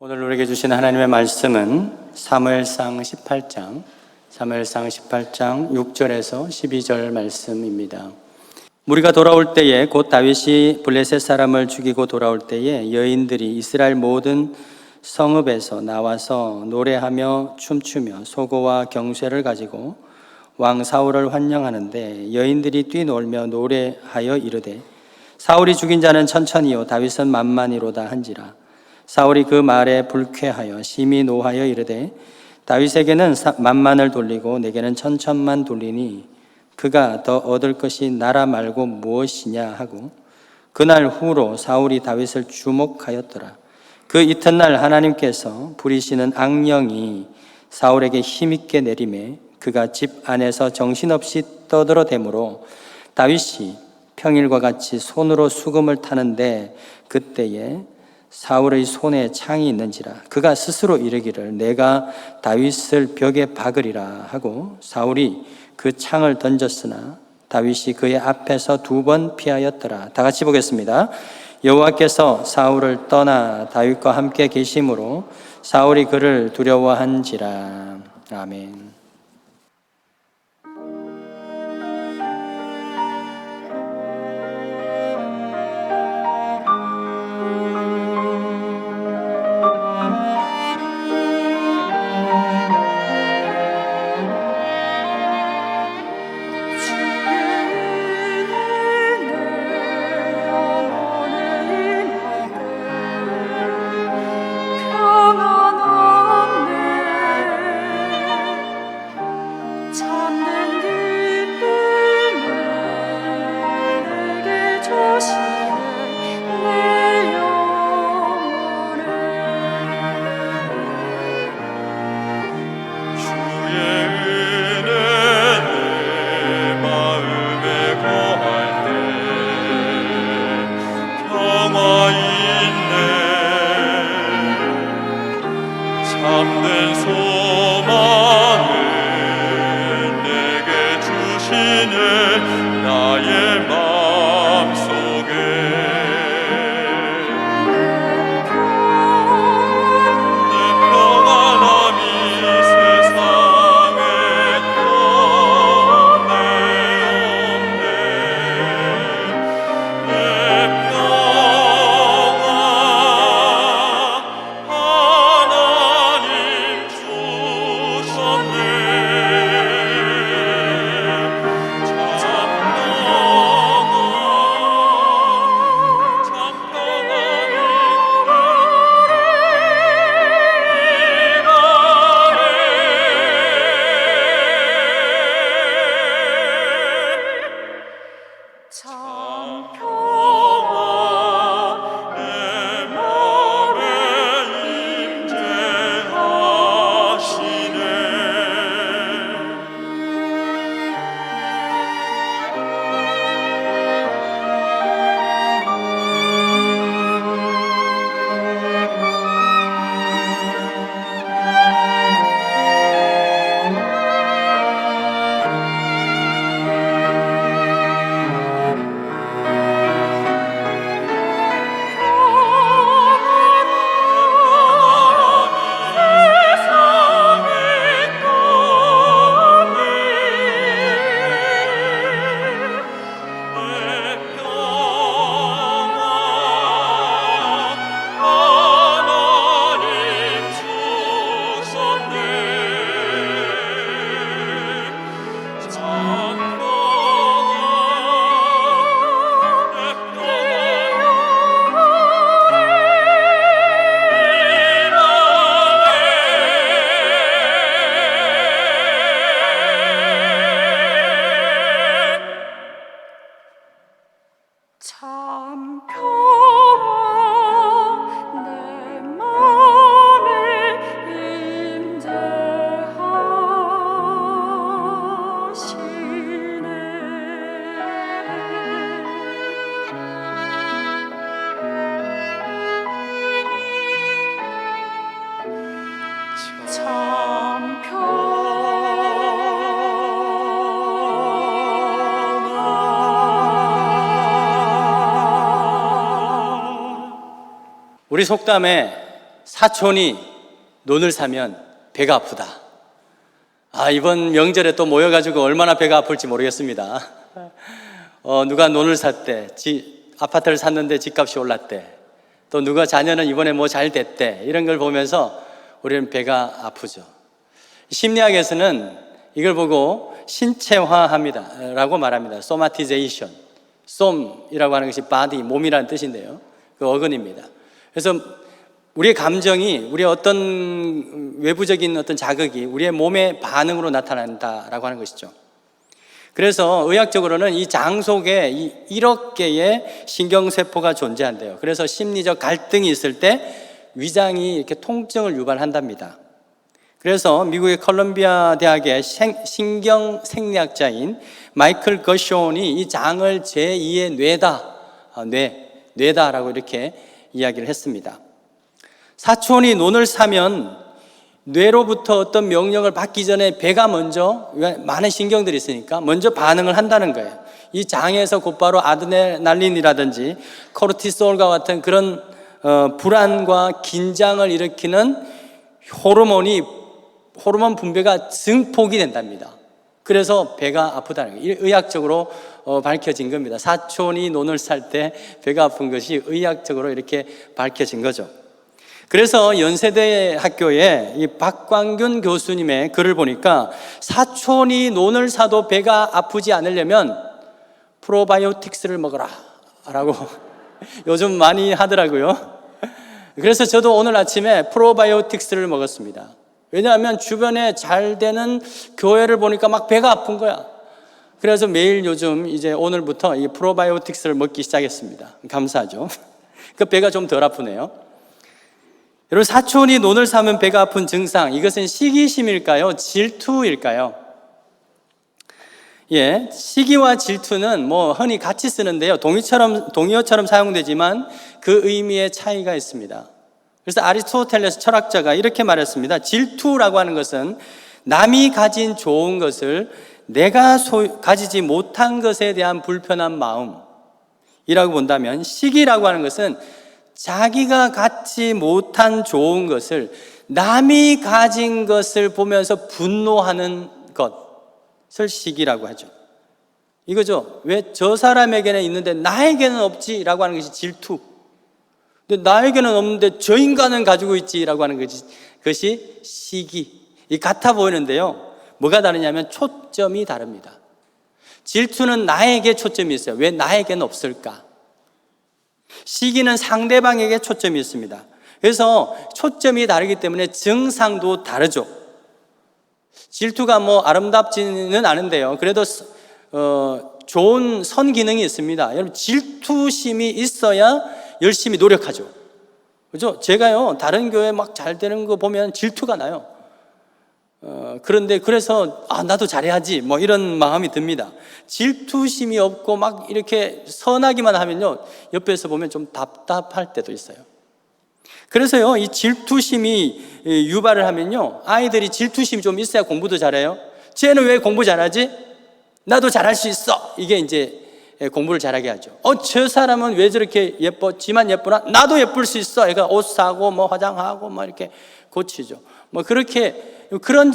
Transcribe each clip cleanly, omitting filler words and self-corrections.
오늘 우리에게 주신 하나님의 말씀은 사무엘상 18장 6절에서 12절 말씀입니다. 무리가 돌아올 때에 곧 다윗이 블레셋 사람을 죽이고 돌아올 때에 여인들이 이스라엘 모든 성읍에서 나와서 노래하며 춤추며 소고와 경쇠를 가지고 왕 사울을 환영하는데 여인들이 뛰놀며 노래하여 이르되 사울이 죽인 자는 천천히요 다윗은 만만히로다 한지라. 사울이 그 말에 불쾌하여 심히 노하여 이르되 다윗에게는 만만을 돌리고 내게는 천천만 돌리니 그가 더 얻을 것이 나라 말고 무엇이냐 하고 그날 후로 사울이 다윗을 주목하였더라. 그 이튿날 하나님께서 부리시는 악령이 사울에게 힘있게 내림에 그가 집 안에서 정신없이 떠들어대므로 다윗이 평일과 같이 손으로 수금을 타는데 그때에 사울의 손에 창이 있는지라. 그가 스스로 이르기를 내가 다윗을 벽에 박으리라 하고 사울이 그 창을 던졌으나 다윗이 그의 앞에서 2번 피하였더라. 다 같이 보겠습니다. 여호와께서 사울을 떠나 다윗과 함께 계심으로 사울이 그를 두려워한지라. 아멘. 우리 속담에 사촌이 논을 사면 배가 아프다. 이번 명절에 또 모여가지고 얼마나 배가 아플지 모르겠습니다. 누가 논을 샀대, 아파트를 샀는데 집값이 올랐대, 또 누가 자녀는 이번에 뭐 잘 됐대, 이런 걸 보면서 우리는 배가 아프죠. 심리학에서는 이걸 보고 신체화합니다 라고 말합니다. somatization, som이라고 하는 것이 body, 몸이라는 뜻인데요, 그 어근입니다. 그래서 우리의 감정이, 우리의 어떤 외부적인 어떤 자극이 우리의 몸의 반응으로 나타난다라고 하는 것이죠. 그래서 의학적으로는 이 장 속에 1억 개의 신경세포가 존재한대요. 그래서 심리적 갈등이 있을 때 위장이 이렇게 통증을 유발한답니다. 그래서 미국의 컬럼비아 대학의 신경생리학자인 마이클 거쇼온이 이 장을 제2의 뇌다라고 이렇게 이야기를 했습니다. 사촌이 논을 사면 뇌로부터 어떤 명령을 받기 전에 배가 먼저, 많은 신경들이 있으니까 먼저 반응을 한다는 거예요. 이 장에서 곧바로 아드레날린이라든지 코르티솔과 같은 그런 불안과 긴장을 일으키는 호르몬 분비가 증폭이 된답니다. 그래서 배가 아프다는 거예요. 의학적으로 밝혀진 겁니다. 사촌이 논을 살 때 배가 아픈 것이 의학적으로 이렇게 밝혀진 거죠. 그래서 연세대 학교에 이 박광균 교수님의 글을 보니까 사촌이 논을 사도 배가 아프지 않으려면 프로바이오틱스를 먹어라 라고 요즘 많이 하더라고요. 그래서 저도 오늘 아침에 프로바이오틱스를 먹었습니다. 왜냐하면 주변에 잘 되는 교회를 보니까 막 배가 아픈 거야. 그래서 매일 요즘 이제 오늘부터 이 프로바이오틱스를 먹기 시작했습니다. 감사하죠. 그 배가 좀 덜 아프네요. 여러분, 사촌이 논을 사면 배가 아픈 증상, 이것은 시기심일까요? 질투일까요? 시기와 질투는 뭐 흔히 같이 쓰는데요, 동의어처럼 사용되지만 그 의미의 차이가 있습니다. 그래서 아리스토텔레스 철학자가 이렇게 말했습니다. 질투라고 하는 것은 남이 가진 좋은 것을 내가 가지지 못한 것에 대한 불편한 마음이라고 본다면, 시기라고 하는 것은 자기가 갖지 못한 좋은 것을 남이 가진 것을 보면서 분노하는 것을 시기라고 하죠. 이거죠. 왜 저 사람에게는 있는데 나에게는 없지라고 하는 것이 질투. 근데 나에게는 없는데 저 인간은 가지고 있지라고 하는 것이 시기. 이 같아 보이는데요, 뭐가 다르냐면 초점이 다릅니다. 질투는 나에게 초점이 있어요. 왜 나에게는 없을까? 시기는 상대방에게 초점이 있습니다. 그래서 초점이 다르기 때문에 증상도 다르죠. 질투가 뭐 아름답지는 않은데요, 그래도 좋은 선기능이 있습니다. 여러분, 질투심이 있어야 열심히 노력하죠. 그죠? 제가요, 다른 교회 막 잘 되는 거 보면 질투가 나요. 그런데 그래서 나도 잘해야지 뭐 이런 마음이 듭니다. 질투심이 없고 막 이렇게 선하기만 하면요, 옆에서 보면 좀 답답할 때도 있어요. 그래서요, 이 질투심이 유발을 하면요, 아이들이 질투심이 좀 있어야 공부도 잘해요. 쟤는 왜 공부 잘하지? 나도 잘할 수 있어. 이게 이제 공부를 잘하게 하죠. 저 사람은 왜 저렇게 예뻐? 지만 예쁘나? 나도 예쁠 수 있어. 애가 옷 사고 뭐 화장하고 뭐 이렇게 고치죠. 뭐 그렇게 그런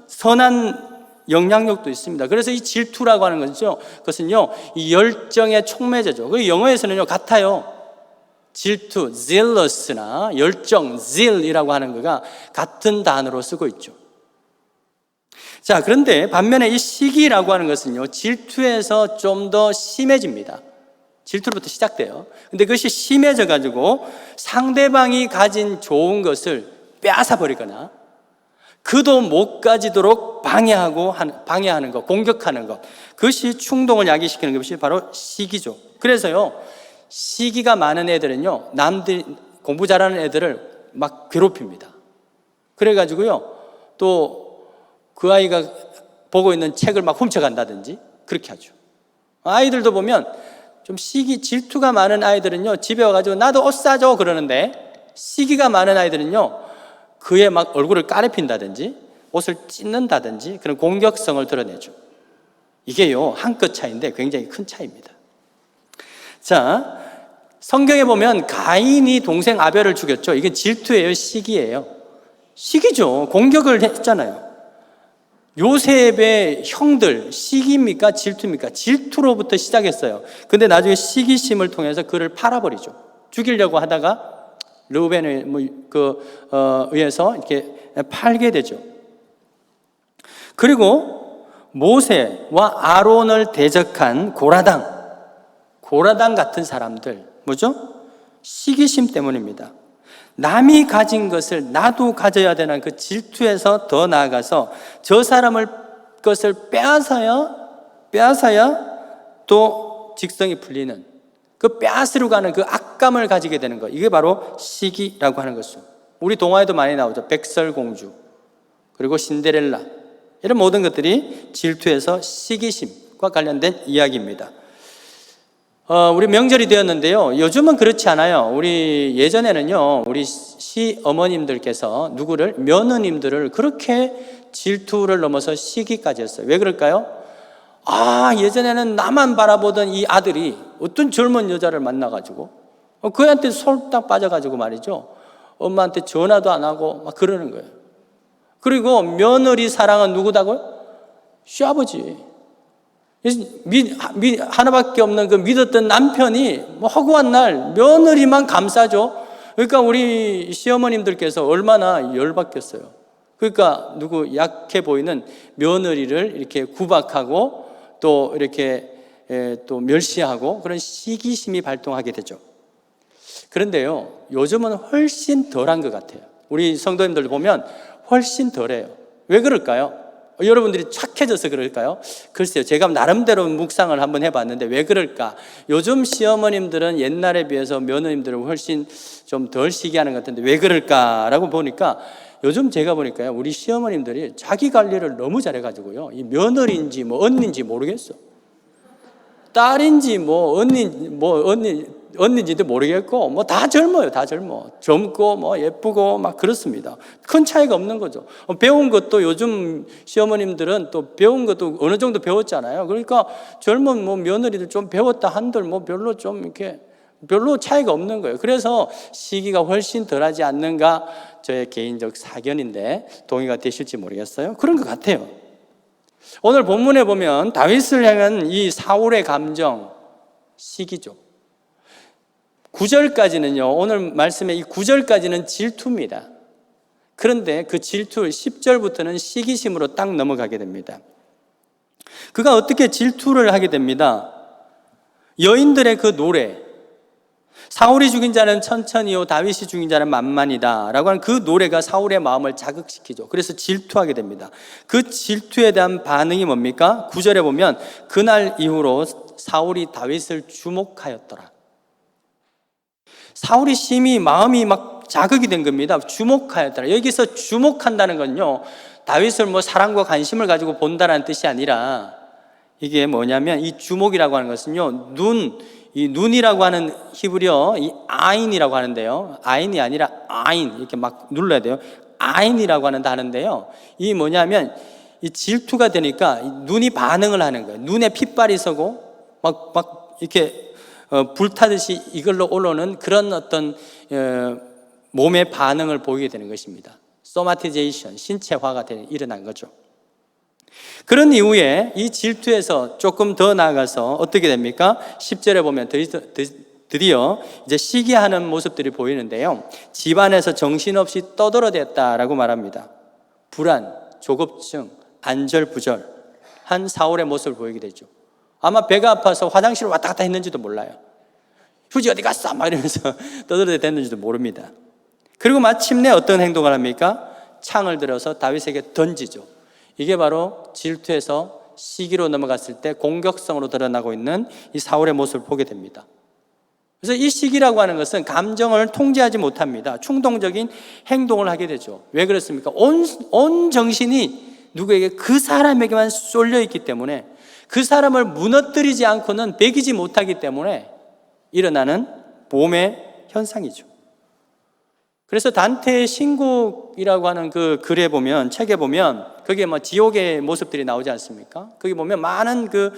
선한 영향력도 있습니다. 그래서 이 질투라고 하는 것은요, 그것은요, 이 열정의 촉매제죠. 그 영어에서는요, 같아요. 질투, zealous나 열정, zeal이라고 하는 거가 같은 단어로 쓰고 있죠. 자, 그런데 반면에 이 시기라고 하는 것은요, 질투에서 좀 더 심해집니다. 질투로부터 시작돼요. 근데 그것이 심해져 가지고 상대방이 가진 좋은 것을 빼앗아 버리거나 그도 못 가지도록 방해하는 것, 공격하는 것, 그것이 충동을 야기시키는 것이 바로 시기죠. 그래서요, 시기가 많은 애들은요, 남들이 공부 잘하는 애들을 막 괴롭힙니다. 그래가지고요, 또 그 아이가 보고 있는 책을 막 훔쳐간다든지 그렇게 하죠. 아이들도 보면 좀 질투가 많은 아이들은요, 집에 와가지고 나도 옷 사줘 그러는데, 시기가 많은 아이들은요, 그의 막 얼굴을 까레핀다든지 옷을 찢는다든지 그런 공격성을 드러내죠. 이게요, 한 끗 차이인데 굉장히 큰 차이입니다. 자, 성경에 보면 가인이 동생 아벨을 죽였죠. 이게 질투예요, 시기예요? 시기죠. 공격을 했잖아요. 요셉의 형들, 시기입니까? 질투입니까? 질투로부터 시작했어요. 근데 나중에 시기심을 통해서 그를 팔아버리죠. 죽이려고 하다가 르우벤에 의해서 이렇게 팔게 되죠. 그리고 모세와 아론을 대적한 고라당 같은 사람들, 뭐죠? 시기심 때문입니다. 남이 가진 것을 나도 가져야 되는 그 질투에서 더 나아가서 저 사람을 것을 빼앗아야 또 직성이 풀리는, 그 빼앗으러 가는 그 악감을 가지게 되는 것, 이게 바로 시기라고 하는 것이죠. 우리 동화에도 많이 나오죠. 백설공주, 그리고 신데렐라, 이런 모든 것들이 질투에서 시기심과 관련된 이야기입니다. 우리 명절이 되었는데요. 요즘은 그렇지 않아요. 우리 예전에는요, 우리 시어머님들께서 며느님들을 그렇게 질투를 넘어서 시기까지 했어요. 왜 그럴까요? 예전에는 나만 바라보던 이 아들이 어떤 젊은 여자를 만나가지고 그애한테 솔딱 빠져가지고 말이죠, 엄마한테 전화도 안 하고 막 그러는 거예요. 그리고 며느리 사랑은 누구다고요? 시아버지. 하나밖에 없는 그 믿었던 남편이 허구한 날 며느리만 감싸죠. 그러니까 우리 시어머님들께서 얼마나 열받겠어요. 그러니까 약해 보이는 며느리를 이렇게 구박하고 또 이렇게 또 멸시하고 그런 시기심이 발동하게 되죠. 그런데요, 요즘은 훨씬 덜한 것 같아요. 우리 성도님들 보면 훨씬 덜해요. 왜 그럴까요? 여러분들이 착해져서 그럴까요? 글쎄요, 제가 나름대로 묵상을 한번 해봤는데 왜 그럴까? 요즘 시어머님들은 옛날에 비해서 며느님들은 훨씬 좀 덜 시기하는 것 같은데 왜 그럴까라고 보니까, 요즘 제가 보니까요, 우리 시어머님들이 자기 관리를 너무 잘해가지고요, 이 며느리인지 언니인지 모르겠어. 딸인지 언니인지도 모르겠고, 다 젊어요. 다 젊고, 예쁘고, 막 그렇습니다. 큰 차이가 없는 거죠. 배운 것도 요즘 시어머님들은 또 배운 것도 어느 정도 배웠잖아요. 그러니까 젊은 며느리들 좀 배웠다 한들 별로 차이가 없는 거예요. 그래서 시기가 훨씬 덜하지 않는가, 저의 개인적 사견인데 동의가 되실지 모르겠어요. 그런 것 같아요. 오늘 본문에 보면 다윗을 향한 이 사울의 감정, 시기죠. 9절까지는요, 오늘 말씀의 이 9절까지는 질투입니다. 그런데 그 질투 10절부터는 시기심으로 딱 넘어가게 됩니다. 그가 어떻게 질투를 하게 됩니다. 여인들의 그 노래, 사울이 죽인 자는 천천히요 다윗이 죽인 자는 만만이다 라고 하는 그 노래가 사울의 마음을 자극시키죠. 그래서 질투하게 됩니다. 그 질투에 대한 반응이 뭡니까? 9절에 보면 그날 이후로 사울이 다윗을 주목하였더라. 사울이 심히 마음이 막 자극이 된 겁니다. 주목하였더라. 여기서 주목한다는 건요, 다윗을 사랑과 관심을 가지고 본다는 뜻이 아니라, 이게 뭐냐면 이 주목이라고 하는 것은요, 이 눈이라고 하는 히브리어 이 아인이라고 하는데요, 아인이 아니라 아인, 이렇게 막 눌러야 돼요. 아인이라고 하는데요, 이 뭐냐면 이 질투가 되니까 눈이 반응을 하는 거예요. 눈에 핏발이 서고 막 이렇게 불타듯이 이걸로 올라오는 그런 어떤 몸의 반응을 보이게 되는 것입니다. 소마티제이션, 신체화가 일어난 거죠. 그런 이후에 이 질투에서 조금 더 나아가서 어떻게 됩니까? 10절에 보면 드디어 이제 시기하는 모습들이 보이는데요, 집안에서 정신없이 떠들어댔다라고 말합니다. 불안, 조급증, 안절부절한 사울의 모습을 보이게 되죠. 아마 배가 아파서 화장실을 왔다 갔다 했는지도 몰라요. 휴지 어디 갔어? 막 이러면서 떠들어댔는지도 모릅니다. 그리고 마침내 어떤 행동을 합니까? 창을 들어서 다윗에게 던지죠. 이게 바로 질투에서 시기로 넘어갔을 때 공격성으로 드러나고 있는 이 사울의 모습을 보게 됩니다. 그래서 이 시기라고 하는 것은 감정을 통제하지 못합니다. 충동적인 행동을 하게 되죠. 왜 그렇습니까? 온 정신이 누구에게, 그 사람에게만 쏠려 있기 때문에, 그 사람을 무너뜨리지 않고는 배기지 못하기 때문에 일어나는 몸의 현상이죠. 그래서 단테의 신곡이라고 하는 그 글에 보면, 책에 보면 거기에 지옥의 모습들이 나오지 않습니까? 거기 보면 많은 그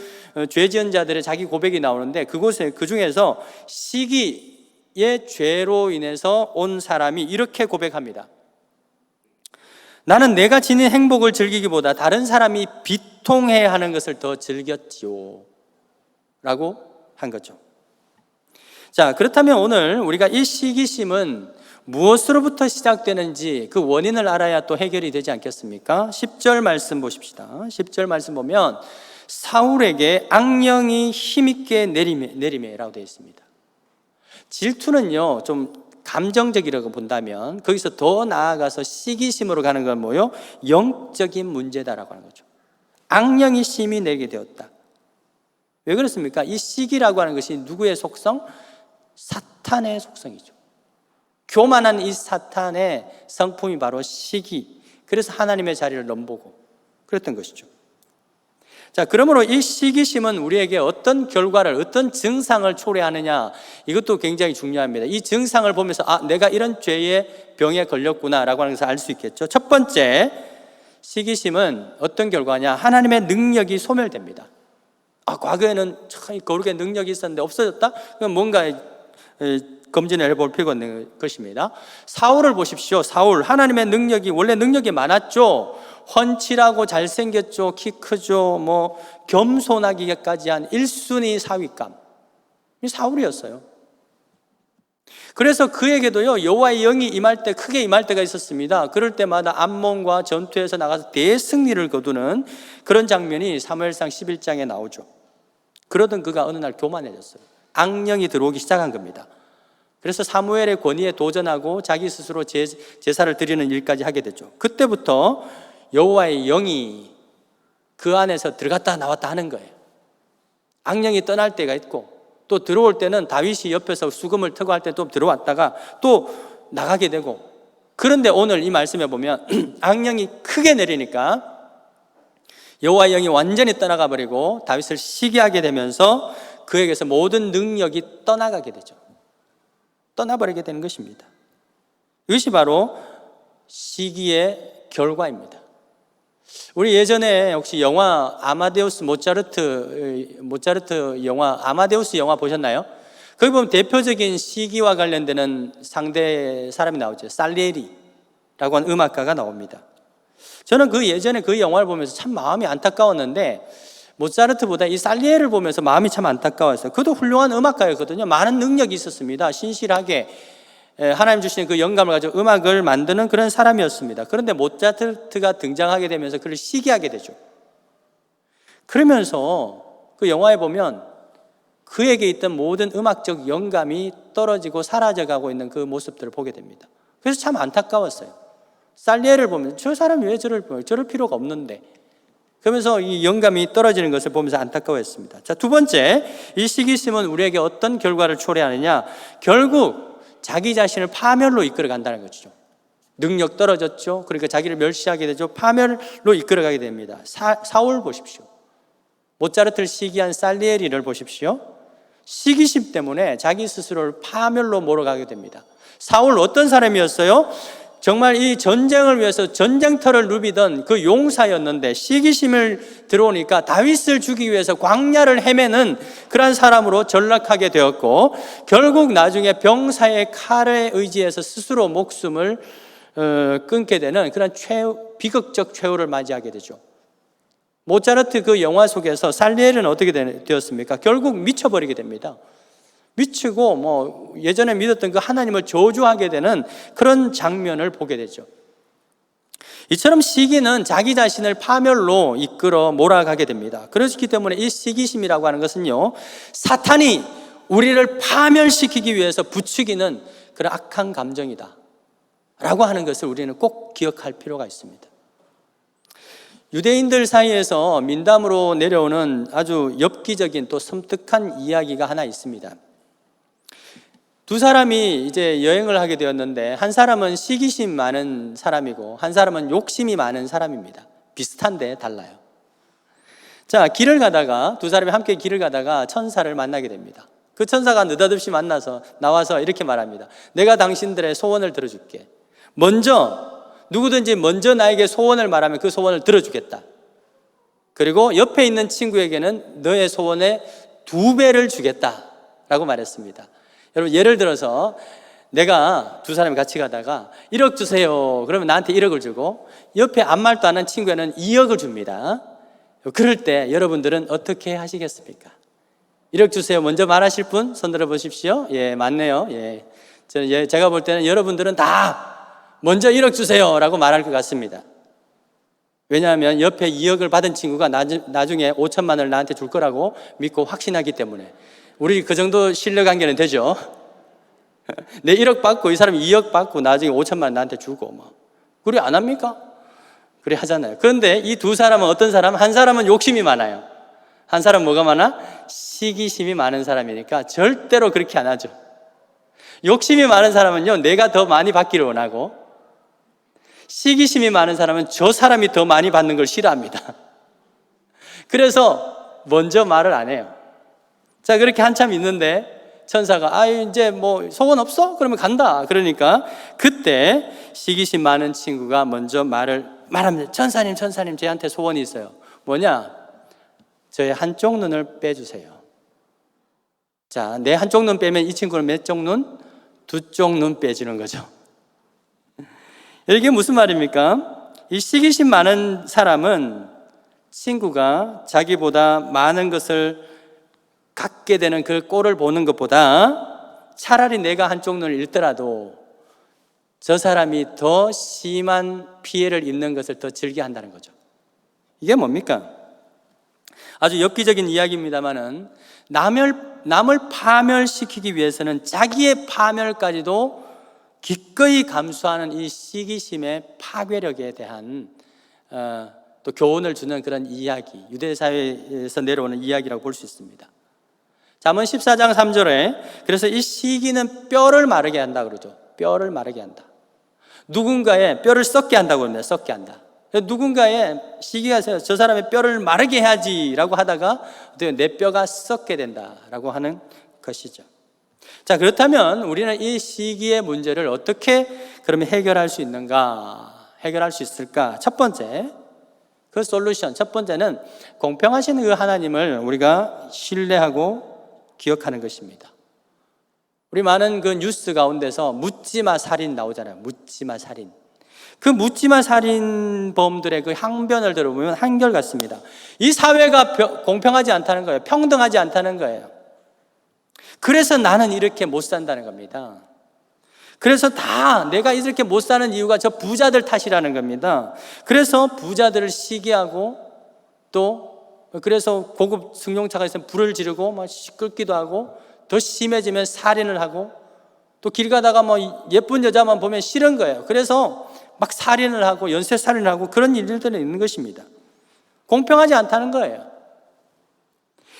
죄 지은 자들의 자기 고백이 나오는데, 그 중에서 시기, 죄로 인해서 온 사람이 이렇게 고백합니다. 나는 내가 지닌 행복을 즐기기보다 다른 사람이 비통해야 하는 것을 더 즐겼지요 라고 한 거죠. 자, 그렇다면 오늘 우리가 이 시기심은 무엇으로부터 시작되는지 그 원인을 알아야 또 해결이 되지 않겠습니까? 10절 말씀 보십시다. 10절 말씀 보면 사울에게 악령이 힘있게 내리매라고 되어 있습니다. 질투는요, 좀 감정적이라고 본다면 거기서 더 나아가서 시기심으로 가는 건 뭐요? 영적인 문제다라고 하는 거죠. 악령이 심히 내게 되었다. 왜 그렇습니까? 이 시기라고 하는 것이 누구의 속성? 사탄의 속성이죠. 교만한 이 사탄의 성품이 바로 시기. 그래서 하나님의 자리를 넘보고 그랬던 것이죠. 자, 그러므로 이 시기심은 우리에게 어떤 결과를, 어떤 증상을 초래하느냐, 이것도 굉장히 중요합니다. 이 증상을 보면서 내가 이런 죄의 병에 걸렸구나라고 하는 것을 알 수 있겠죠. 첫 번째, 시기심은 어떤 결과냐? 하나님의 능력이 소멸됩니다. 과거에는 참 거룩의 능력이 있었는데 없어졌다? 그럼 뭔가 검진을 해볼 필요가 있는 것입니다. 사울을 보십시오. 사울, 하나님의 능력이, 원래 능력이 많았죠. 훤칠하고 잘생겼죠. 키 크죠. 겸손하기까지 한 1순위 사위감, 이 사울이었어요. 그래서 그에게도요, 여호와의 영이 임할 때, 크게 임할 때가 있었습니다. 그럴 때마다 암몬과 전투에서 나가서 대승리를 거두는 그런 장면이 사무엘상 11장에 나오죠. 그러던 그가 어느 날 교만해졌어요. 악령이 들어오기 시작한 겁니다. 그래서 사무엘의 권위에 도전하고 자기 스스로 제사를 드리는 일까지 하게 되죠. 그때부터 여호와의 영이 그 안에서 들어갔다 나왔다 하는 거예요. 악령이 떠날 때가 있고, 또 들어올 때는 다윗이 옆에서 수금을 트고 할 때 또 들어왔다가 또 나가게 되고. 그런데 오늘 이 말씀에 보면 악령이 크게 내리니까 여호와의 영이 완전히 떠나가 버리고 다윗을 시기하게 되면서 그에게서 모든 능력이 떠나가게 되죠. 떠나버리게 되는 것입니다. 이것이 바로 시기의 결과입니다. 우리 예전에 혹시 영화 아마데우스 모차르트 영화 아마데우스 영화 보셨나요? 거기 보면 대표적인 시기와 관련되는 상대 사람이 나오죠. 살리에리라고 하는 음악가가 나옵니다. 저는 예전에 그 영화를 보면서 참 마음이 안타까웠는데, 모차르트보다 이 살리에를 보면서 마음이 참 안타까웠어요. 그도 훌륭한 음악가였거든요. 많은 능력이 있었습니다. 신실하게 하나님 주신 그 영감을 가지고 음악을 만드는 그런 사람이었습니다. 그런데 모차르트가 등장하게 되면서 그를 시기하게 되죠. 그러면서 그 영화에 보면 그에게 있던 모든 음악적 영감이 떨어지고 사라져가고 있는 그 모습들을 보게 됩니다. 그래서 참 안타까웠어요. 살리에를 보면 저 사람이 왜 저럴 필요가 없는데, 그러면서 이 영감이 떨어지는 것을 보면서 안타까워했습니다. 자, 두 번째, 이 시기심은 우리에게 어떤 결과를 초래하느냐? 결국 자기 자신을 파멸로 이끌어 간다는 것이죠. 능력 떨어졌죠. 그러니까 자기를 멸시하게 되죠. 파멸로 이끌어가게 됩니다. 사울 보십시오. 모차르트를 시기한 살리에리를 보십시오. 시기심 때문에 자기 스스로를 파멸로 몰아가게 됩니다. 사울 어떤 사람이었어요? 정말 이 전쟁을 위해서 전쟁터를 누비던 그 용사였는데 시기심을 들어오니까 다윗을 죽이기 위해서 광야를 헤매는 그런 사람으로 전락하게 되었고, 결국 나중에 병사의 칼에 의지해서 스스로 목숨을 끊게 되는 그런 비극적 최후를 맞이하게 되죠. 모차르트 그 영화 속에서 살리에르는 어떻게 되었습니까? 결국 미쳐버리게 됩니다. 미치고 예전에 믿었던 그 하나님을 저주하게 되는 그런 장면을 보게 되죠. 이처럼 시기는 자기 자신을 파멸로 이끌어 몰아가게 됩니다. 그렇기 때문에 이 시기심이라고 하는 것은요, 사탄이 우리를 파멸시키기 위해서 부추기는 그런 악한 감정이다 라고 하는 것을 우리는 꼭 기억할 필요가 있습니다. 유대인들 사이에서 민담으로 내려오는 아주 엽기적인 또 섬뜩한 이야기가 하나 있습니다. 두 사람이 이제 여행을 하게 되었는데, 한 사람은 시기심 많은 사람이고 한 사람은 욕심이 많은 사람입니다. 비슷한데 달라요. 자, 두 사람이 함께 길을 가다가 천사를 만나게 됩니다. 그 천사가 느닷없이 나와서 이렇게 말합니다. 내가 당신들의 소원을 들어줄게. 누구든지 먼저 나에게 소원을 말하면 그 소원을 들어주겠다. 그리고 옆에 있는 친구에게는 너의 소원의 2배를 주겠다라고 말했습니다. 여러분, 예를 들어서 내가 두 사람이 같이 가다가 1억 주세요. 그러면 나한테 1억을 주고 옆에 아무 말도 안 하는 친구에는 2억을 줍니다. 그럴 때 여러분들은 어떻게 하시겠습니까? 1억 주세요. 먼저 말하실 분 손 들어 보십시오. 예, 맞네요. 예. 제가 볼 때는 여러분들은 다 먼저 1억 주세요 라고 말할 것 같습니다. 왜냐하면 옆에 2억을 받은 친구가 나중에 5천만 원을 나한테 줄 거라고 믿고 확신하기 때문에. 우리 그 정도 신뢰관계는 되죠. 내 1억 받고 이 사람이 2억 받고 나중에 5천만 원 나한테 주고 뭐. 그래 안 합니까? 그래 하잖아요. 그런데 이 두 사람은 어떤 사람? 한 사람은 욕심이 많아요. 한 사람은 뭐가 많아? 시기심이 많은 사람이니까 절대로 그렇게 안 하죠. 욕심이 많은 사람은요, 내가 더 많이 받기를 원하고, 시기심이 많은 사람은 저 사람이 더 많이 받는 걸 싫어합니다. 그래서 먼저 말을 안 해요. 자, 그렇게 한참 있는데 천사가 이제 뭐 소원 없어? 그러면 간다. 그러니까 그때 시기심 많은 친구가 먼저 말합니다. 천사님, 저한테 소원이 있어요. 뭐냐? 저의 한쪽 눈을 빼주세요. 자, 내 한쪽 눈 빼면 이 친구는 몇 쪽 눈? 두 쪽 눈 빼주는 거죠. 이게 무슨 말입니까? 이 시기심 많은 사람은 친구가 자기보다 많은 것을 갖게 되는 그 꼴을 보는 것보다 차라리 내가 한쪽 눈을 잃더라도 저 사람이 더 심한 피해를 입는 것을 더 즐겨한다는 거죠. 이게 뭡니까? 아주 엽기적인 이야기입니다만은 남을 파멸시키기 위해서는 자기의 파멸까지도 기꺼이 감수하는 이 시기심의 파괴력에 대한 또 교훈을 주는 그런 이야기, 유대사회에서 내려오는 이야기라고 볼 수 있습니다. 잠언 14장 3절에 그래서 이 시기는 뼈를 마르게 한다 그러죠. 뼈를 마르게 한다. 누군가의 뼈를 썩게 한다고 합니다. 썩게 한다. 누군가의 시기가 있어요. 저 사람의 뼈를 마르게 해야지 라고 하다가 내 뼈가 썩게 된다라고 하는 것이죠. 자, 그렇다면 우리는 이 시기의 문제를 어떻게 그러면 해결할 수 있는가? 해결할 수 있을까? 첫 번째, 그 솔루션, 첫 번째는 공평하신 그 하나님을 우리가 신뢰하고 기억하는 것입니다. 우리 많은 그 뉴스 가운데서 묻지마 살인 나오잖아요. 묻지마 살인. 그 묻지마 살인범들의 그 항변을 들어보면 한결같습니다. 이 사회가 공평하지 않다는 거예요. 평등하지 않다는 거예요. 그래서 나는 이렇게 못 산다는 겁니다. 그래서 다 내가 이렇게 못 사는 이유가 저 부자들 탓이라는 겁니다. 그래서 부자들을 시기하고 또 그래서 고급 승용차가 있으면 불을 지르고 막 시끄럽기도 하고 더 심해지면 살인을 하고 또 길 가다가 뭐 예쁜 여자만 보면 싫은 거예요. 그래서 막 살인을 하고 연쇄 살인을 하고 그런 일들이 있는 것입니다. 공평하지 않다는 거예요.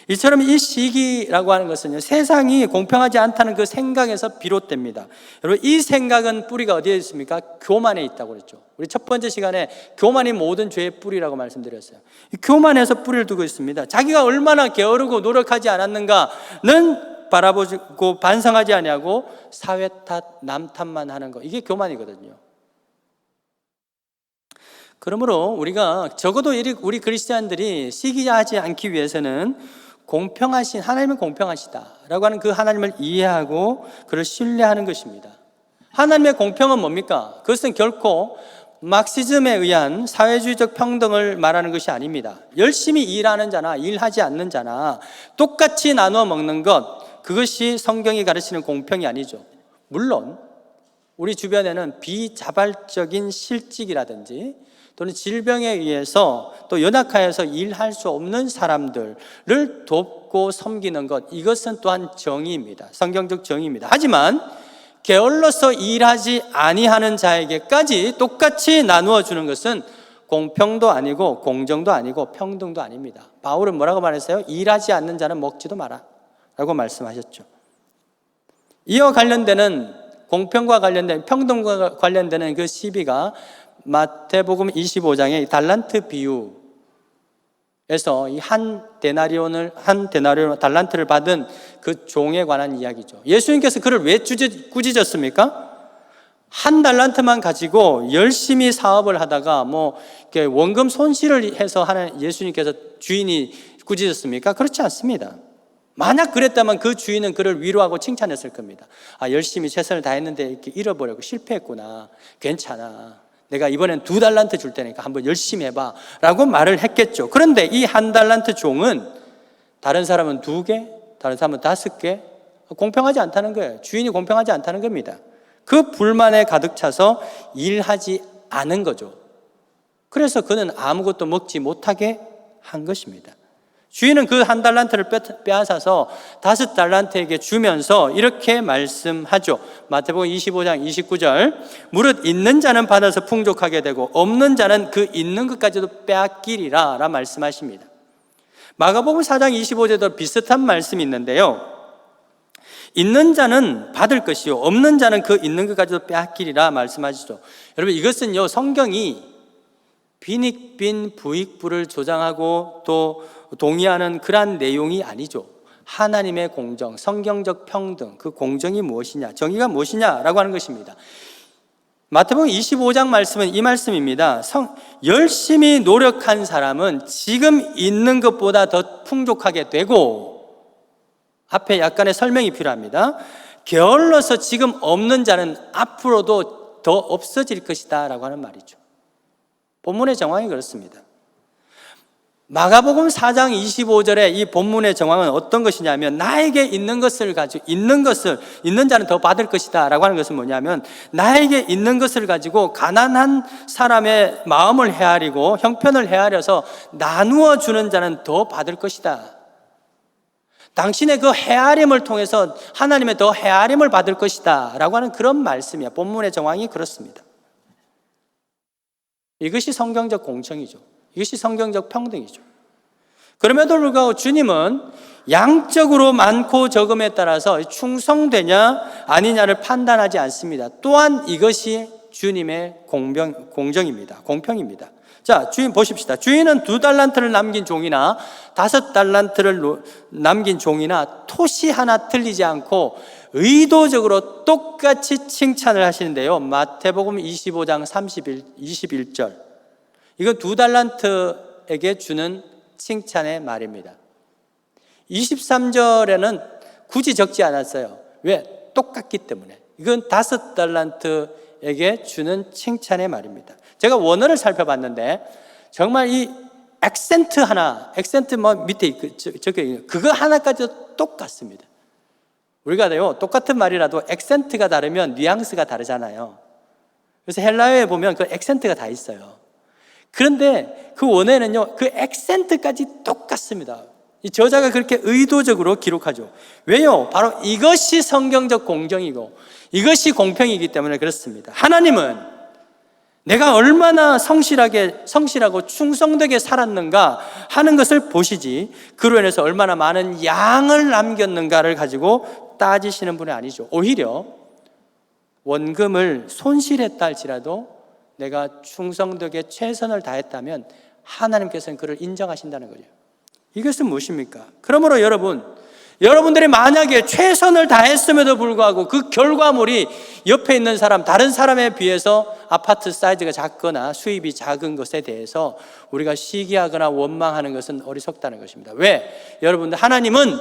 이처럼 이 시기라고 하는 것은요, 세상이 공평하지 않다는 그 생각에서 비롯됩니다. 여러분, 이 생각은 뿌리가 어디에 있습니까? 교만에 있다고 그랬죠. 우리 첫 번째 시간에 교만이 모든 죄의 뿌리라고 말씀드렸어요. 이 교만에서 뿌리를 두고 있습니다. 자기가 얼마나 게으르고 노력하지 않았는가는 바라보고 반성하지 아니하고 사회 탓, 남 탓만 하는 거, 이게 교만이거든요. 그러므로 우리가 적어도 우리 그리스도인들이 시기하지 않기 위해서는 공평하신 하나님은 공평하시다라고 하는 그 하나님을 이해하고 그를 신뢰하는 것입니다. 하나님의 공평은 뭡니까? 그것은 결코 막시즘에 의한 사회주의적 평등을 말하는 것이 아닙니다. 열심히 일하는 자나 일하지 않는 자나 똑같이 나누어 먹는 것, 그것이 성경이 가르치는 공평이 아니죠. 물론 우리 주변에는 비자발적인 실직이라든지 또는 질병에 의해서 또 연약하여서 일할 수 없는 사람들을 돕고 섬기는 것, 이것은 또한 정의입니다. 성경적 정의입니다. 하지만 게을러서 일하지 아니하는 자에게까지 똑같이 나누어 주는 것은 공평도 아니고 공정도 아니고 평등도 아닙니다. 바울은 뭐라고 말했어요? 일하지 않는 자는 먹지도 마라 라고 말씀하셨죠. 이와 관련되는 공평과 관련된 평등과 관련되는 그 시비가 마태복음 25장의 달란트 비유에서 이 한 데나리온 달란트를 받은 그 종에 관한 이야기죠. 예수님께서 그를 왜 꾸짖었습니까? 한 달란트만 가지고 열심히 사업을 하다가 뭐 원금 손실을 해서 하는 예수님께서 주인이 꾸짖었습니까? 그렇지 않습니다. 만약 그랬다면 그 주인은 그를 위로하고 칭찬했을 겁니다. 아, 열심히 최선을 다했는데 이렇게 잃어버리고 실패했구나. 괜찮아. 내가 이번엔 2달란트 줄 테니까 한번 열심히 해봐 라고 말을 했겠죠. 그런데 이 1달란트 종은 다른 사람은 2개, 다른 사람은 5개, 공평하지 않다는 거예요. 주인이 공평하지 않다는 겁니다. 그 불만에 가득 차서 일하지 않은 거죠. 그래서 그는 아무것도 먹지 못하게 한 것입니다. 주인은 그 1달란트를 빼앗아서 5달란트에게 주면서 이렇게 말씀하죠. 마태복음 25장 29절, 무릇 있는 자는 받아서 풍족하게 되고 없는 자는 그 있는 것까지도 빼앗기리라 라 말씀하십니다. 마가복음 4장 25절도 비슷한 말씀이 있는데요, 있는 자는 받을 것이요 없는 자는 그 있는 것까지도 빼앗기리라 말씀하시죠. 여러분, 이것은요, 성경이 빈익빈 부익부를 조장하고 또 동의하는 그러한 내용이 아니죠. 하나님의 공정, 성경적 평등, 그 공정이 무엇이냐, 정의가 무엇이냐라고 하는 것입니다. 마태복음 25장 말씀은 이 말씀입니다. 열심히 노력한 사람은 지금 있는 것보다 더 풍족하게 되고, 앞에 약간의 설명이 필요합니다. 게을러서 지금 없는 자는 앞으로도 더 없어질 것이다 라고 하는 말이죠. 본문의 정황이 그렇습니다. 마가복음 4장 25절에 이 본문의 정황은 어떤 것이냐면, 나에게 있는 것을 가지고 있는 자는 더 받을 것이다 라고 하는 것은 뭐냐면, 나에게 있는 것을 가지고 가난한 사람의 마음을 헤아리고 형편을 헤아려서 나누어 주는 자는 더 받을 것이다. 당신의 그 헤아림을 통해서 하나님의 더 헤아림을 받을 것이다 라고 하는 그런 말씀이야. 본문의 정황이 그렇습니다. 이것이 성경적 공정이죠. 이것이 성경적 평등이죠. 그럼에도 불구하고 주님은 양적으로 많고 적음에 따라서 충성되냐 아니냐를 판단하지 않습니다. 또한 이것이 주님의 공정입니다. 공평입니다. 자, 주인 보십시다. 주인은 2달란트를 남긴 종이나 5달란트를 남긴 종이나 토시 하나 틀리지 않고 의도적으로 똑같이 칭찬을 하시는데요, 마태복음 25장 21절, 이건 2달란트에게 주는 칭찬의 말입니다. 23절에는 굳이 적지 않았어요. 왜? 똑같기 때문에. 이건 5달란트에게 주는 칭찬의 말입니다. 제가 원어를 살펴봤는데 정말 이 액센트 밑에 적혀 있는 그거 하나까지도 똑같습니다. 우리가요, 똑같은 말이라도 액센트가 다르면 뉘앙스가 다르잖아요. 그래서 헬라어에 보면 그 액센트가 다 있어요. 그런데 그 원어에는요, 그 액센트까지 똑같습니다. 이 저자가 그렇게 의도적으로 기록하죠. 왜요? 바로 이것이 성경적 공정이고 이것이 공평이기 때문에 그렇습니다. 하나님은 내가 얼마나 성실하고 충성되게 살았는가 하는 것을 보시지, 그로 인해서 얼마나 많은 양을 남겼는가를 가지고 따지시는 분이 아니죠. 오히려 원금을 손실했다 할지라도 내가 충성되게 최선을 다했다면 하나님께서는 그를 인정하신다는 거죠. 이것은 무엇입니까? 그러므로 여러분들이 만약에 최선을 다했음에도 불구하고 그 결과물이 옆에 있는 사람, 다른 사람에 비해서 아파트 사이즈가 작거나 수입이 작은 것에 대해서 우리가 시기하거나 원망하는 것은 어리석다는 것입니다. 왜?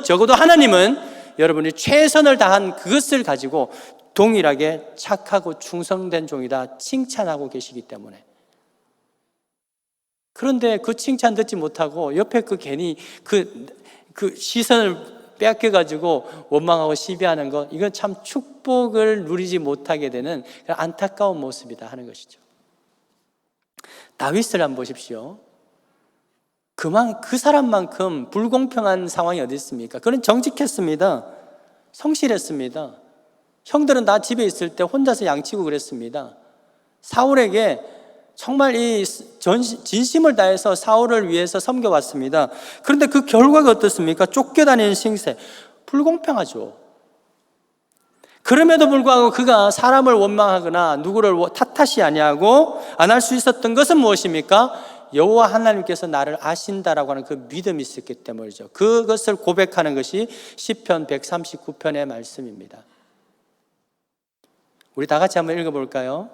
적어도 하나님은 여러분이 최선을 다한 그것을 가지고 동일하게 착하고 충성된 종이다 칭찬하고 계시기 때문에. 그런데 그 칭찬 듣지 못하고 옆에 괜히 그 시선을 빼앗겨가지고 원망하고 시비하는 것, 이건 참 축복을 누리지 못하게 되는 안타까운 모습이다 하는 것이죠. 다윗을 한번 보십시오. 그 사람만큼 불공평한 상황이 어디 있습니까? 그는 정직했습니다. 성실했습니다. 형들은 다 집에 있을 때 혼자서 양치고 그랬습니다. 사울에게 정말 이 진심을 다해서 사울을 위해서 섬겨왔습니다. 그런데 그 결과가 어떻습니까? 쫓겨다니는 신세. 불공평하죠. 그럼에도 불구하고 그가 사람을 원망하거나 누구를 탓하지 아니하고 안 할 수 있었던 것은 무엇입니까? 여호와 하나님께서 나를 아신다라고 하는 그 믿음이 있었기 때문이죠. 그것을 고백하는 것이 시편 139편의 말씀입니다. 우리 다 같이 한번 읽어볼까요?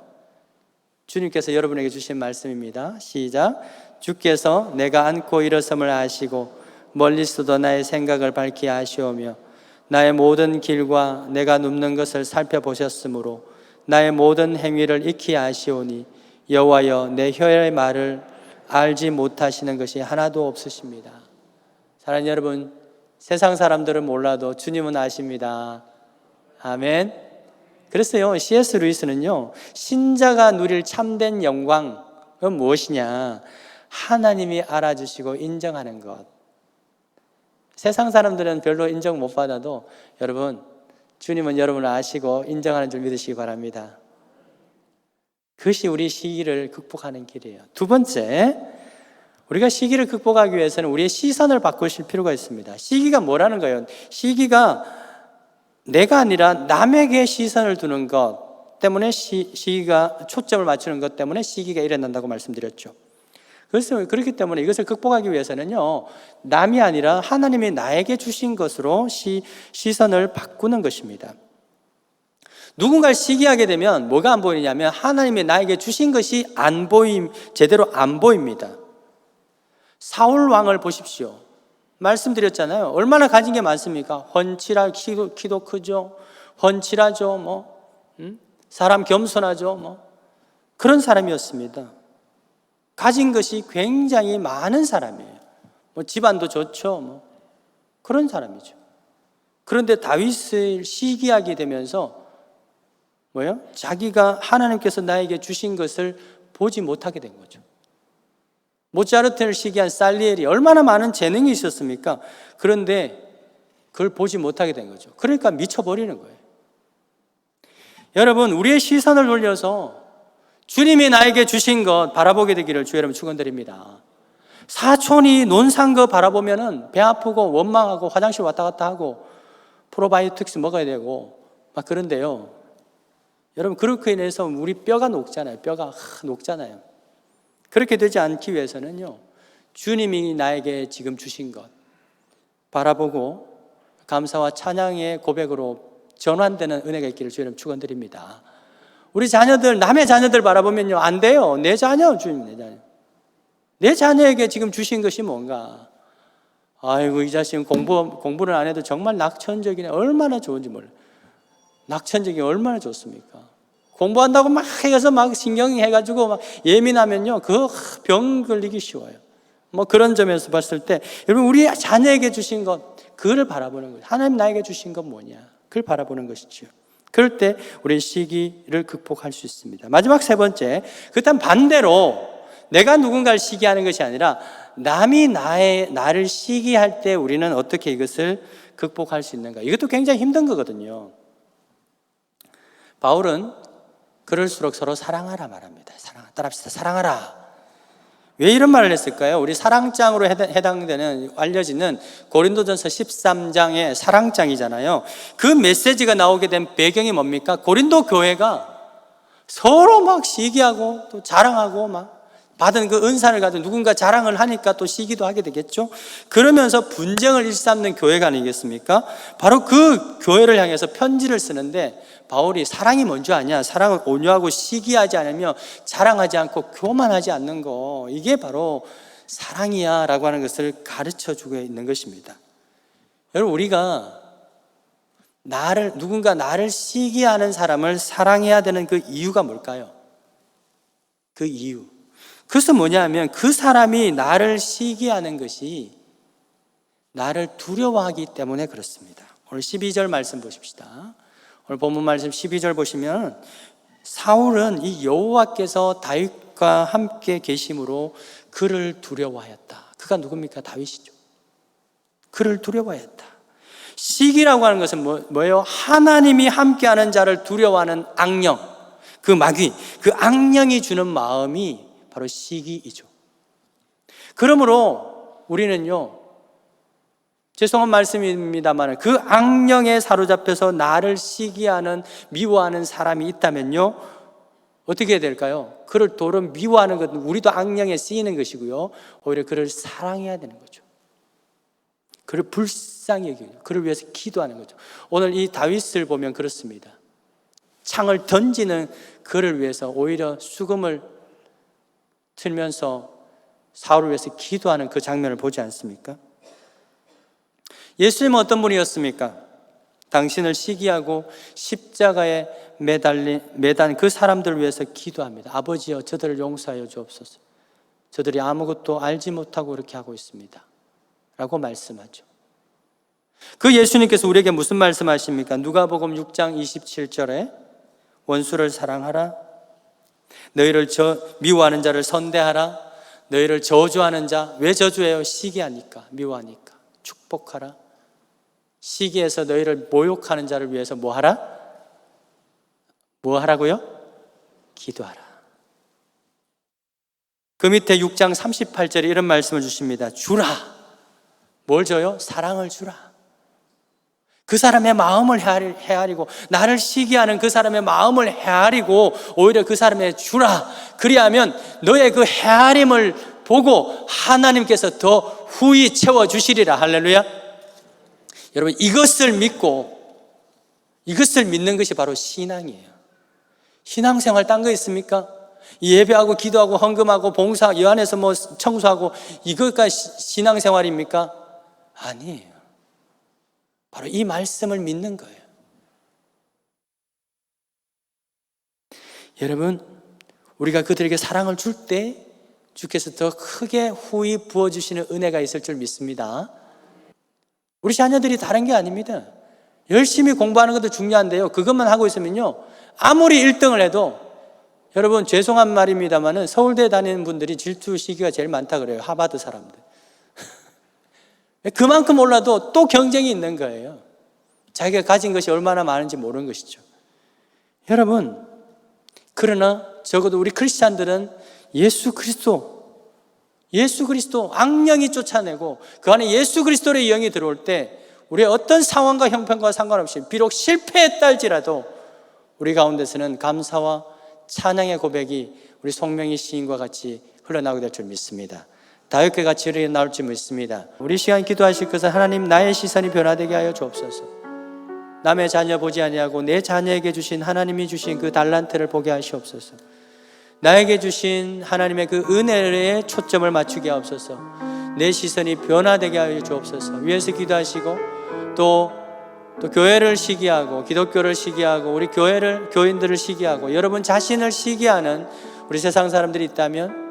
주님께서 여러분에게 주신 말씀입니다. 시작. 주께서 내가 앉고 일어섬을 아시고 멀리서도 나의 생각을 밝히 아시오며 나의 모든 길과 내가 눕는 것을 살펴보셨으므로 나의 모든 행위를 익히 아시오니 여호와여 내 혀의 말을 알지 못하시는 것이 하나도 없으십니다. 사랑하는 여러분, 세상 사람들은 몰라도 주님은 아십니다. 아멘. 그래서요, C.S. 루이스는요, 신자가 누릴 참된 영광은 무엇이냐? 하나님이 알아주시고 인정하는 것. 세상 사람들은 별로 인정 못 받아도 여러분, 주님은 여러분을 아시고 인정하는 줄 믿으시기 바랍니다. 그것이 우리 시기를 극복하는 길이에요. 두 번째, 우리가 시기를 극복하기 위해서는 우리의 시선을 바꾸실 필요가 있습니다. 시기가 뭐라는 거예요? 시기가 내가 아니라 남에게 시선을 두는 것 때문에 시기가 초점을 맞추는 것 때문에 시기가 일어난다고 말씀드렸죠. 그래서 그렇기 때문에 이것을 극복하기 위해서는요, 남이 아니라 하나님이 나에게 주신 것으로 시선을 바꾸는 것입니다. 누군가를 시기하게 되면 뭐가 안 보이냐면 하나님이 나에게 주신 것이 제대로 안 보입니다. 사울 왕을 보십시오. 말씀드렸잖아요. 얼마나 가진 게 많습니까? 훤칠하, 키도 크죠. 훤칠하죠. 사람 겸손하죠. 그런 사람이었습니다. 가진 것이 굉장히 많은 사람이에요. 집안도 좋죠. 그런 사람이죠. 그런데 다윗을 시기하게 되면서 자기가 하나님께서 나에게 주신 것을 보지 못하게 된 거죠. 모차르트를 시기한 살리엘이 얼마나 많은 재능이 있었습니까? 그런데 그걸 보지 못하게 된 거죠. 그러니까 미쳐버리는 거예요. 여러분, 우리의 시선을 돌려서 주님이 나에게 주신 것 바라보게 되기를 주 여러분 축원드립니다. 사촌이 논산 거 바라보면은 배 아프고 원망하고 화장실 왔다 갔다 하고 프로바이오틱스 먹어야 되고 막 그런데요. 여러분, 그렇게 인해서 우리 뼈가 녹잖아요. 뼈가 녹잖아요. 그렇게 되지 않기 위해서는요, 주님이 나에게 지금 주신 것 바라보고 감사와 찬양의 고백으로 전환되는 은혜가 있기를 주 여러분 축원드립니다. 우리 자녀들, 남의 자녀들 바라보면요, 안 돼요. 내 자녀, 주님, 내 자녀. 내 자녀에게 지금 주신 것이 뭔가? 아이고, 이 자식은 공부를 안 해도 정말 낙천적이네. 얼마나 좋은지 몰라요. 낙천적이 얼마나 좋습니까? 공부한다고 막 해서 막 신경이 해가지고 막 예민하면요, 그 병 걸리기 쉬워요. 그런 점에서 봤을 때, 여러분, 우리 자녀에게 주신 것, 그걸 바라보는 거예요. 하나님 나에게 주신 건 뭐냐? 그걸 바라보는 것이죠. 그럴 때 우리 시기를 극복할 수 있습니다. 마지막 세 번째, 그렇다면 반대로 내가 누군가를 시기하는 것이 아니라 남이 나를 시기할 때 우리는 어떻게 이것을 극복할 수 있는가? 이것도 굉장히 힘든 거거든요. 바울은 그럴수록 서로 사랑하라 말합니다. 따라합시다. 사랑하라. 왜 이런 말을 했을까요? 우리 사랑장으로 해당되는 알려지는 고린도전서 13장의 사랑장이잖아요. 그 메시지가 나오게 된 배경이 뭡니까? 고린도 교회가 서로 막 시기하고 또 자랑하고 막 받은 그 은사를 가지고 누군가 자랑을 하니까 또 시기도 하게 되겠죠. 그러면서 분쟁을 일삼는 교회가 아니겠습니까? 바로 그 교회를 향해서 편지를 쓰는데 바울이 사랑이 뭔지 아냐? 사랑은 온유하고 시기하지 않으며 자랑하지 않고 교만하지 않는 거, 이게 바로 사랑이야 라고 하는 것을 가르쳐주고 있는 것입니다. 여러분, 우리가 누군가 나를 시기하는 사람을 사랑해야 되는 그 이유가 뭘까요? 그 이유, 그것은 뭐냐 하면 그 사람이 나를 시기하는 것이 나를 두려워하기 때문에 그렇습니다. 오늘 12절 말씀 보십시다. 오늘 본문 말씀 12절 보시면 사울은 이 여호와께서 다윗과 함께 계심으로 그를 두려워하였다. 그가 누굽니까? 다윗이죠. 그를 두려워하였다. 시기라고 하는 것은 뭐예요? 하나님이 함께하는 자를 두려워하는 악령, 그 마귀, 그 악령이 주는 마음이 바로 시기이죠. 그러므로 우리는요, 죄송한 말씀입니다만 그 악령에 사로잡혀서 나를 시기하는, 미워하는 사람이 있다면요, 어떻게 해야 될까요? 그를 도로 미워하는 것은 우리도 악령에 쓰이는 것이고요, 오히려 그를 사랑해야 되는 거죠. 그를 불쌍히 여기고 그를 위해서 기도하는 거죠. 오늘 이 다윗을 보면 그렇습니다. 창을 던지는 그를 위해서 오히려 수금을 틀면서 사울을 위해서 기도하는 그 장면을 보지 않습니까? 예수님은 어떤 분이었습니까? 당신을 시기하고 십자가에 매단 그 사람들을 위해서 기도합니다. 아버지여, 저들을 용서하여 주옵소서. 저들이 아무것도 알지 못하고 이렇게 하고 있습니다 라고 말씀하죠. 그 예수님께서 우리에게 무슨 말씀하십니까? 누가복음 6장 27절에 원수를 사랑하라, 너희를 미워하는 자를 선대하라, 너희를 저주하는 자, 왜 저주해요? 시기하니까, 미워하니까. 축복하라. 시기해서 너희를 모욕하는 자를 위해서 뭐 하라? 뭐 하라고요? 기도하라. 그 밑에 6장 38절에 이런 말씀을 주십니다. 주라. 뭘 줘요? 사랑을 주라. 그 사람의 마음을 헤아리고, 나를 시기하는 그 사람의 마음을 헤아리고 오히려 그 사람의 주라. 그리하면 너의 그 헤아림을 보고 하나님께서 더 후히 채워주시리라. 할렐루야. 여러분, 이것을 믿는 것이 바로 신앙이에요. 신앙생활 딴 거 있습니까? 예배하고 기도하고 헌금하고 봉사, 여 안에서 뭐 청소하고 이것가 신앙생활입니까? 아니에요. 바로 이 말씀을 믿는 거예요. 여러분, 우리가 그들에게 사랑을 줄 때 주께서 더 크게 후히 부어주시는 은혜가 있을 줄 믿습니다. 우리 자녀들이 다른 게 아닙니다. 열심히 공부하는 것도 중요한데요, 그것만 하고 있으면요, 아무리 1등을 해도, 여러분 죄송한 말입니다만은 서울대 다니는 분들이 질투 시기가 제일 많다 그래요. 하버드 사람들. 그만큼 올라도 또 경쟁이 있는 거예요. 자기가 가진 것이 얼마나 많은지 모르는 것이죠. 여러분, 그러나 적어도 우리 크리스찬들은 예수 그리스도 악령이 쫓아내고 그 안에 예수 그리스도의 영이 들어올 때 우리의 어떤 상황과 형편과 상관없이 비록 실패했다 할지라도 우리 가운데서는 감사와 찬양의 고백이 우리 송명희 시인과 같이 흘러나오게 될 줄 믿습니다. 다윗과 같이 이렇게 나올 줄 믿습니다. 우리 시간 기도하실 것은 하나님, 나의 시선이 변화되게 하여 주옵소서. 남의 자녀 보지 아니하고 내 자녀에게 주신 하나님이 주신 그 달란트를 보게 하시옵소서. 나에게 주신 하나님의 그 은혜에 초점을 맞추게 하옵소서. 내 시선이 변화되게 하여 주옵소서. 위에서 기도하시고 또 교회를 시기하고 기독교를 시기하고 우리 교인들을 시기하고 여러분 자신을 시기하는 우리 세상 사람들이 있다면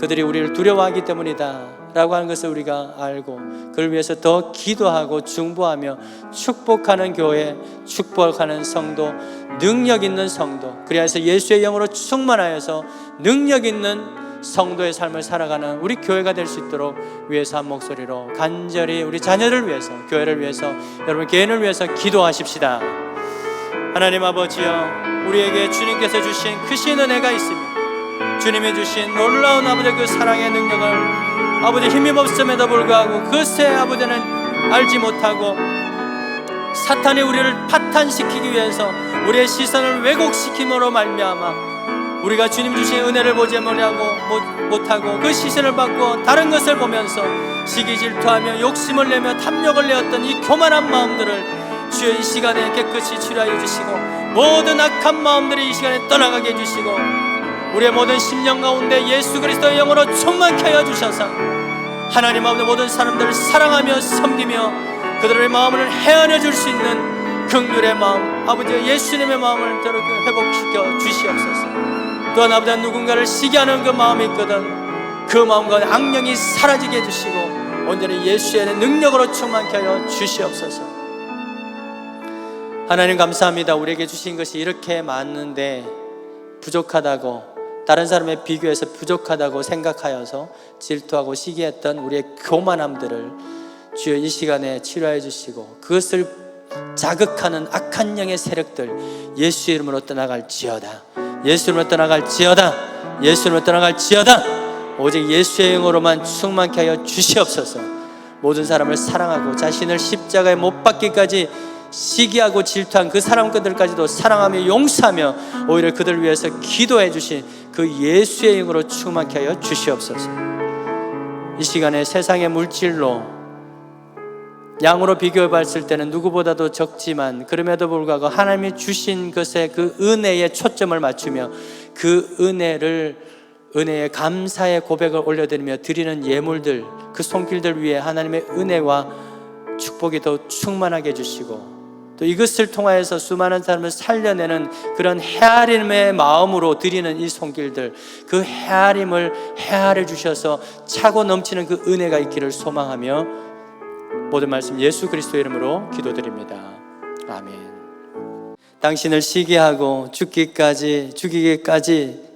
그들이 우리를 두려워하기 때문이다 라고 하는 것을 우리가 알고 그를 위해서 더 기도하고 중보하며 축복하는 교회, 축복하는 성도, 능력 있는 성도, 그래서 예수의 영으로 충만하여서 능력 있는 성도의 삶을 살아가는 우리 교회가 될 수 있도록 위에서 한 목소리로 간절히 우리 자녀를 위해서, 교회를 위해서, 여러분 개인을 위해서 기도하십시다. 하나님 아버지여, 우리에게 주님께서 주신 크신 은혜가 있습니다. 주님이 주신 놀라운 아버지의 그 사랑의 능력을 아버지 힘입없음에도 불구하고 그새 아버지는 알지 못하고 사탄이 우리를 파탄시키기 위해서 우리의 시선을 왜곡시킴으로 말미암아 우리가 주님 주신 은혜를 보지 못하고 그 시선을 받고 다른 것을 보면서 시기 질투하며 욕심을 내며 탐욕을 내었던 이 교만한 마음들을 주여 이 시간에 깨끗이 치료하여 주시고 모든 악한 마음들이 이 시간에 떠나가게 해주시고 우리의 모든 심령 가운데 예수 그리스도의 영으로 충만케 하여 주셔서 하나님 아버지 모든 사람들을 사랑하며 섬기며 그들의 마음을 헤아려 줄 수 있는 긍휼의 마음, 아버지 예수님의 마음을 저렇게 회복시켜 주시옵소서. 또한 아버지 누군가를 시기하는 그 마음이 있거든 그 마음과 악령이 사라지게 해주시고 온전히 예수의 능력으로 충만케 하여 주시옵소서. 하나님 감사합니다. 우리에게 주신 것이 이렇게 많은데 부족하다고, 다른 사람에 비교해서 부족하다고 생각하여서 질투하고 시기했던 우리의 교만함들을 주여 이 시간에 치료해 주시고 그것을 자극하는 악한 영의 세력들 예수 이름으로 떠나갈지어다. 예수 이름으로 떠나갈지어다. 예수 이름으로 떠나갈지어다. 오직 예수의 영으로만 충만케 하여 주시옵소서. 모든 사람을 사랑하고 자신을 십자가에 못 박기까지 시기하고 질투한 그 사람들까지도 사랑하며 용서하며 오히려 그들을 위해서 기도해 주신 그 예수의 영으로 충만케 하여 주시옵소서. 이 시간에 세상의 물질로 양으로 비교해 봤을 때는 누구보다도 적지만 그럼에도 불구하고 하나님이 주신 것에 그 은혜에 초점을 맞추며 그 은혜의 감사의 고백을 올려드리며 드리는 예물들, 그 손길들 위해 하나님의 은혜와 축복이 더 충만하게 해주시고 또 이것을 통하여서 수많은 사람을 살려내는 그런 헤아림의 마음으로 드리는 이 손길들, 그 헤아림을 헤아려 주셔서 차고 넘치는 그 은혜가 있기를 소망하며 모든 말씀 예수 그리스도의 이름으로 기도드립니다. 아멘. 당신을 시기하고 죽이기까지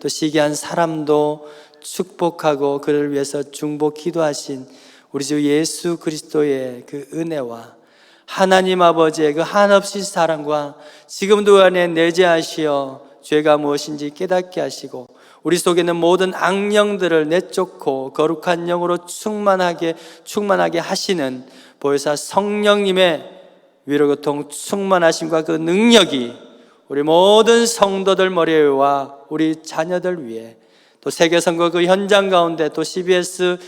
또 시기한 사람도 축복하고 그를 위해서 중보 기도하신 우리 주 예수 그리스도의 그 은혜와 하나님 아버지의 그 한없이 사랑과 지금도 안에 내재하시어 죄가 무엇인지 깨닫게 하시고 우리 속에 있는 모든 악령들을 내쫓고 거룩한 영으로 충만하게 하시는 보혜사 성령님의 위로고통 충만하심과 그 능력이 우리 모든 성도들 머리와 우리 자녀들 위해 또 세계선거 그 현장 가운데 또 CBS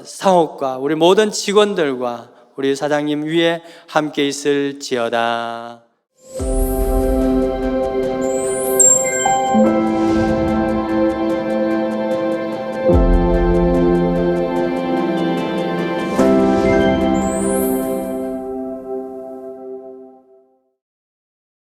사옥과 우리 모든 직원들과 우리 사장님 위에 함께 있을지어다.